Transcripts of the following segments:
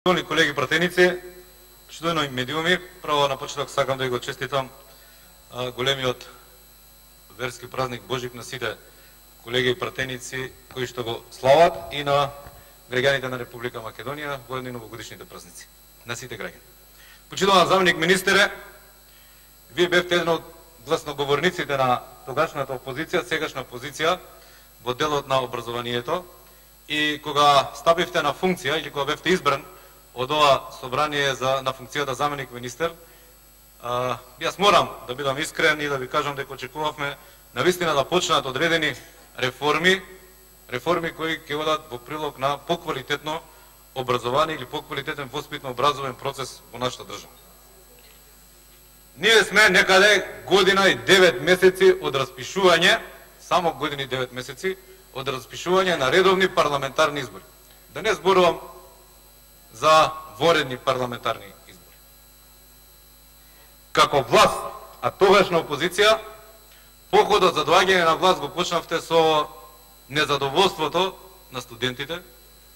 Почитувани колеги пратеници, почитувани медиуми, право на почеток сакам да го честитам големиот верски празник Божик на сите колеги пратеници кои што го слават и на граѓаните на Република Македонија во едни новогодишните празници. На сите граѓани. Почитуван заменик министере, вие бевте еден од гласноговорниците на тогашната опозиција, сегашна опозиција во делот на образованието и кога стапивте на функција или кога бевте избран од ова собрание на функцијата заменик министер, јас морам да бидам искрен и да ви кажам дека очекувавме навистина да почнат одредени реформи кои ќе одат во прилог на поквалитетно образование или поквалитетен воспитно-образовен процес во нашата држава. Ние сме некаде година и 9 месеци од распишување, само година и 9 месеци од распишување на редовни парламентарни избори. Да не зборувам за воредни парламентарни избори. Како власт, а тогашна опозиција, походот за доаѓање на власт го почнавте со незадоволството на студентите,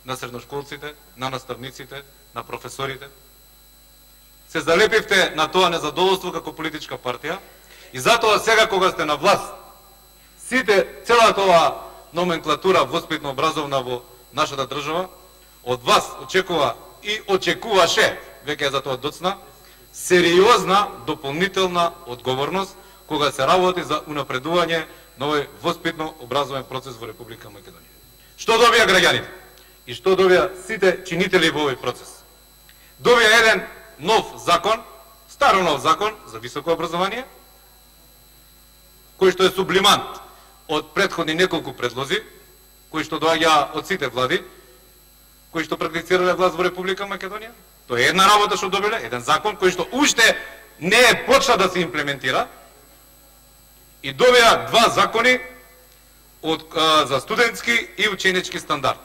на средношколците, на наставниците, на професорите. Се залепивте на тоа незадоволство како политичка партија и затоа сега кога сте на власт, целата ова номенклатура воспитно-образовна во нашата држава од вас очекува и очекуваше, веќе за тоа доцна, сериозна дополнителна одговорност кога се работи за унапредување на овој воспитно-образовен процес во Република Македонија. Што добија граѓаните? И што добија сите чинители во овој процес? Добија еден нов закон, старо нов закон за високо образование, кој што е сублимант од претходни неколку предлози, кои што доаѓа од сите влади, кои што практицирале власт во Република Македонија. Тоа е една работа што добиле, еден закон кој што уште не е почна да се имплементира, и добија два закони за студентски и ученички стандард.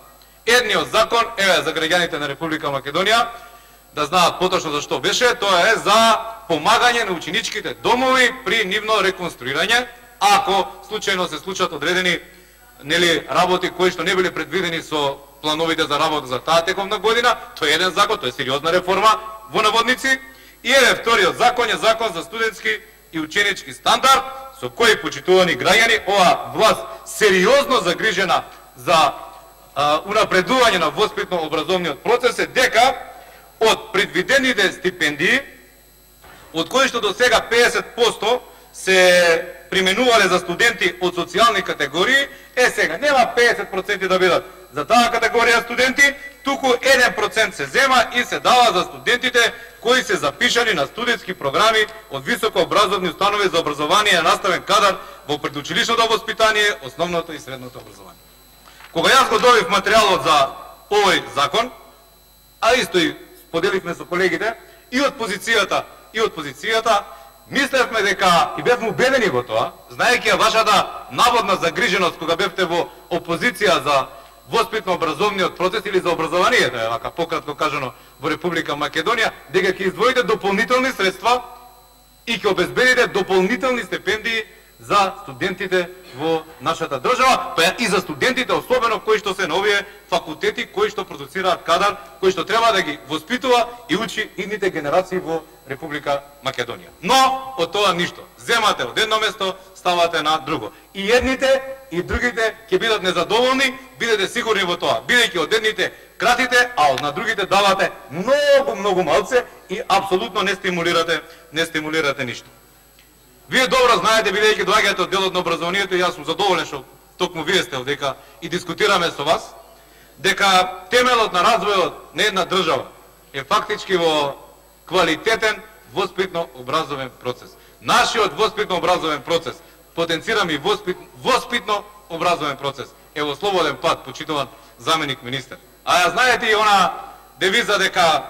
Едниот закон е за граѓаните на Република Македонија, да знаат поточно за што беше, тоа е за помагање на ученичките домови при нивно реконструирање, ако случајно се случат одредени работи кои што не биле предвидени со плановите за работа за таа тековна година. Тоа е еден закон, тоа е сериозна реформа во наводници. И еден вториот закон е закон за студентски и ученички стандард, со кој, почитувани граѓани, ова власт сериозно загрижена за унапредување на воспитно-образовниот процес е дека од предвидените стипендии, од кои што до сега 50% се применувале за студенти од социјални категории, сега нема 50% да бидат за таа категорија студенти, туку 1% се зема и се дава за студентите кои се запишани на студентски програми од високообразовни установи за образование и наставен кадар во предучилишното воспитание, основното и средното образование. Кога јас го добив материјалот за овој закон, а исто и поделивме со колегите и од позицијата, мислевме дека и бевме убедени во тоа, знаејќи ја вашата наводна загриженост кога бевте во опозиција за воспитно-образовниот процес или за образованието, вака пократко кажано, во Република Македонија, дека ќе издвоите дополнителни средства и ќе обезбедите дополнителни стипендии за студентите во нашата држава, па и за студентите особено кои што се на овие факултети, кои што продуцираат кадар, кои што треба да ги воспитува и учи идните генерации во Република Македонија. Но од тоа ништо. Земате од едно место, ставате на друго. И едните и другите ќе бидат незадоволни, бидете сигурни во тоа. Бидејќи од едните кратите, а од на другите давате многу малце и апсолутно не стимулирате ништо. Вие добро знаете, бидејќи доаѓате од делот на образованието, и јас сум задоволен што токму вие сте овдека и дискутираме со вас, дека темелот на развојот на една држава е фактички во квалитетен воспитно-образовен процес. Нашиот воспитно-образовен процес, потенцирам и воспитно-образовен процес, е во слободен пат, почитуван заменик министер. А ја знаете и она девиза дека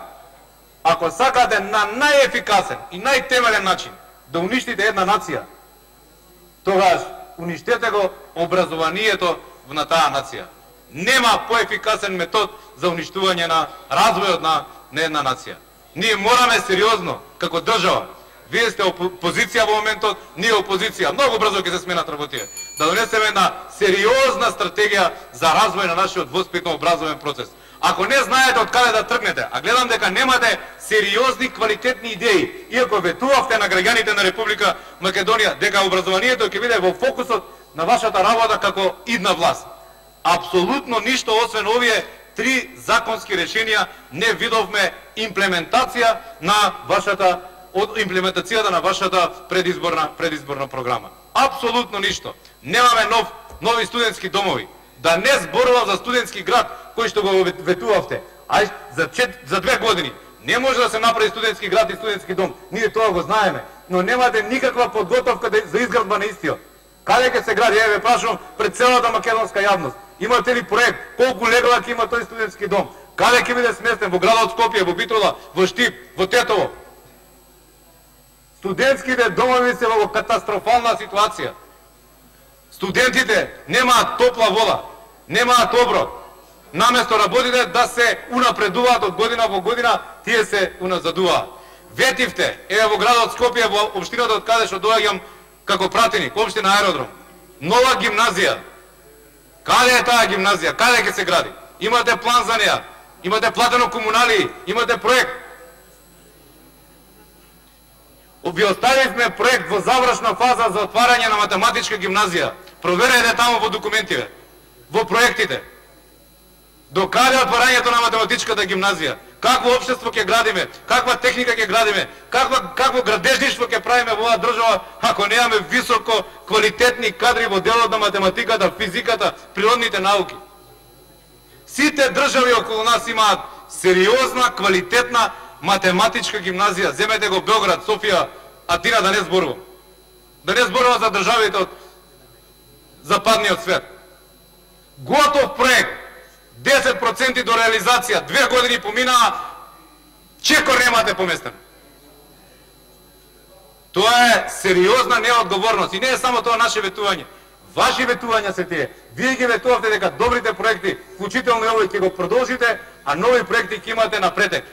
ако сакате на најефикасен и најтемелен начин да уништите една нација, тогаш уништете го образованието на таа нација. Нема поефикасен метод за уништување на развојот на една нација. Ние мораме сериозно, како држава, вие сте опозиција во моментот, ние опозиција, многу брзо ќе се сменат работите, да донесеме една сериозна стратегија за развој на нашиот воспитно-образовен процес. Ако не знаете од каде да тргнете, а гледам дека немате сериозни, квалитетни идеи, иако ветувавте на граѓаните на Република Македонија дека образованието ќе биде во фокусот на вашата работа како идна власт. Апсолутно ништо освен овие 3 законски решенија не видовме имплементација на вашата имплементацијата на вашата предизборна програма. Апсолутно ништо. Немаме нови студентски домови. Да не зборувам за студентски град кој што го ветувавте. Ај за 2 години не може да се направи студентски град и студентски дом. Ние тоа го знаеме, но немате никаква подготовка за изградба на истиот. Каде ќе се гради? Еве прашувам пред целата македонска јавност. Имате ли проект? Колку легла ќе има тој студентски дом? Каде ќе биде сместен? Во градот Скопје, во Битола, во Штип, во Тетово? Студентските домови се во катастрофална ситуација. Студентите немаат топла вода, немаат оброк. Наместо работите да се унапредуваат од година во година, тие се уназадуваат. Ветивте, еве во градот Скопје, во општината од каде што доаѓам како пратеник, општина Аеродром, нова гимназија. Каде е таа гимназија? Каде ќе се гради? Имате план за неа? Имате платено комуналии? Имате проект? Ви оставивме проект во завршна фаза за отварање на математичка гимназија. Проверете таму во документите, во проектите. До каде отварањето на математичката гимназија? Какво општество ќе градиме? Каква техника ќе градиме? Какво градежништво ќе правиме во оваа држава ако немаме високо квалитетни кадри во делот на математиката, физиката, природните науки? Сите држави околу нас имаат сериозна, квалитетна математичка гимназија. Земете го Белград, Софија, Атина, да не зборувам. Да не зборувам за државите од западниот свет. Готов проект, 10% до реализација, 2 години поминаа, чекор немате поместен. Тоа е сериозна неодговорност и не е само тоа наше ветување. Ваши ветувања се тие. Вие ги ветувавте дека добрите проекти, вклучително и овој, ќе го продолжите, а нови проекти ќе имате напретек.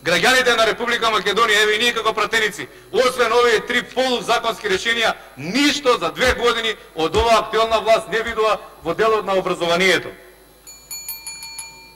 Граѓаните на Република Македонија, еве и ние како пратеници, освен овие 3 полузаконски решенија, ништо за 2 години од оваа актуелна власт не видува во делот на образованието.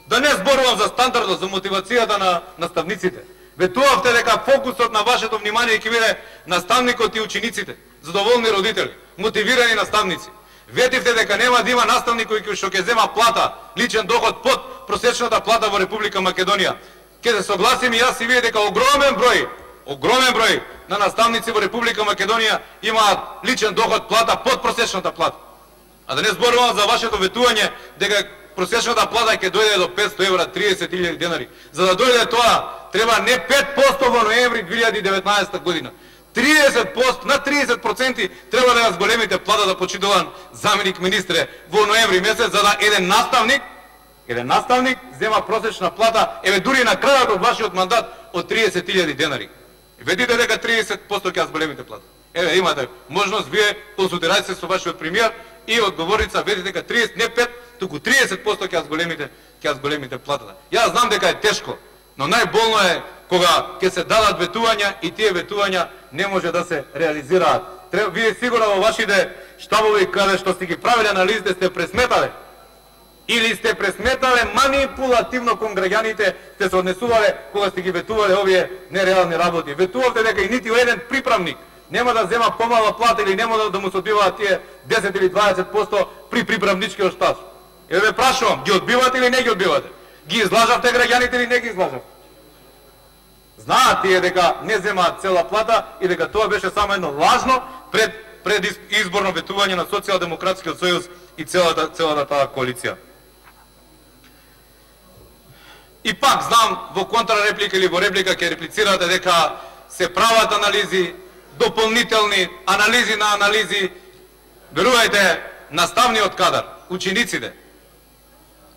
Да не зборувам за стандардот, за мотивацијата на наставниците. Ветувавте дека фокусот на вашето внимание ќе биде наставникот и учениците, задоволни родители, мотивирани наставници. Ветивте дека нема да има наставник кој што ќе зема плата, личен доход под просечната плата во Република Македонија. Ќе се согласиме јас и вие дека огромен број на наставници во Република Македонија имаат личен доход плата под просечната плата. А да не зборувам за вашето ветување дека просечната плата ќе дојде до 500 евра, 30.000 денари. За да дојде тоа, треба не 5% во ноември 2019 година. 30%, на 30% треба да ја зголемите плата да почитуван заменик министре во ноември месец, за да еден наставник зема просечна плата, еве дури на крајот од вашиот мандат од 30.000 денари. Ведите дека 30% ќе ја зголемите плата. Еве имате можност, вие консултирајте се со вашиот премиер и одговорница, ведите дека 30, не 5, туку 30% ќе ја зголемите платата. Јас знам дека е тешко, но најболно е кога ќе се дадат ветувања и тие ветувања не може да се реализираат. Вие сигурно во вашите штабови каде што сте ги правиле анализите сте пресметале или сте пресметале манипулативно кон граѓаните, сте се однесувале кога сте ги ветувале овие нереални работи. Ветувавте дека и нити еден приправник нема да зема помала плата или нема да му се одбиваат тие 10 или 20% при приправничкиот штат. Еве ве прашувам, ги одбивате или не ги одбивате? Ги излажавте граѓаните или не ги излажавте? Знаат тие дека не земаат цела плата и дека тоа беше само едно лажно пред изборно ветување на Социјалдемократскиот сојуз и целата таа коалиција. И пак знам во контрареплика или во реплика ќе реплицирате дека се прават анализи, дополнителни анализи на анализи. Верувајте, наставниот кадар, учениците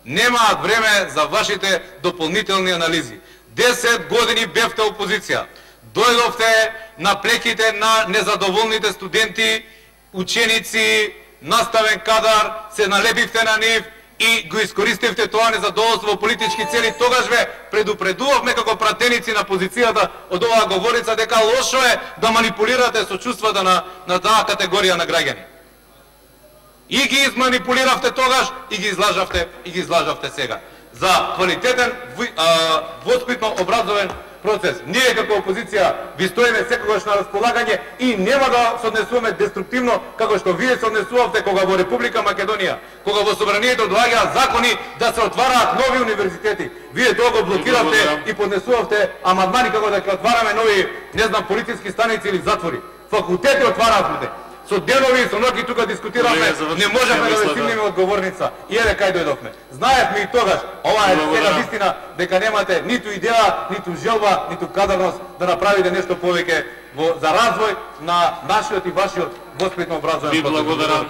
немаат време за вашите дополнителни анализи. 10 години бевте опозиција. Дојдовте на плеките на незадоволните студенти, ученици, наставен кадар, се налепивте на нив и го искористивте тоа незадоволство во политички цели. Тогаш ве предупредувавме како пратеници на позицијата од оваа говорица дека лошо е да манипулирате со чувствата на таа категорија на граѓани. И ги изманипулиравте тогаш и ги излажавте сега. за квалитетен воспитно-образовен процес. Ние како опозиција ви стоиме секогаш на располагање и нема да се однесуваме деструктивно како што вие се однесувавте кога во Република Македонија, кога во собранието доаѓаат закони да се отвараат нови универзитети. Вие тоа го блокиравте и поднесувавте амандмани како да ќе отвараме нови, не знам, полициски станици или затвори. Факултети отваравме. Со денови и со ноќи тука дискутиравме, не можеме да ве стигнеме одговорница. И еве кај дојдовме. Знаевме и тогаш, ова е сега вистина, дека немате ниту идеја, ниту желба, ниту кадарност да направите нешто повеќе за развој на нашиот и вашиот воспитно-образовен процес.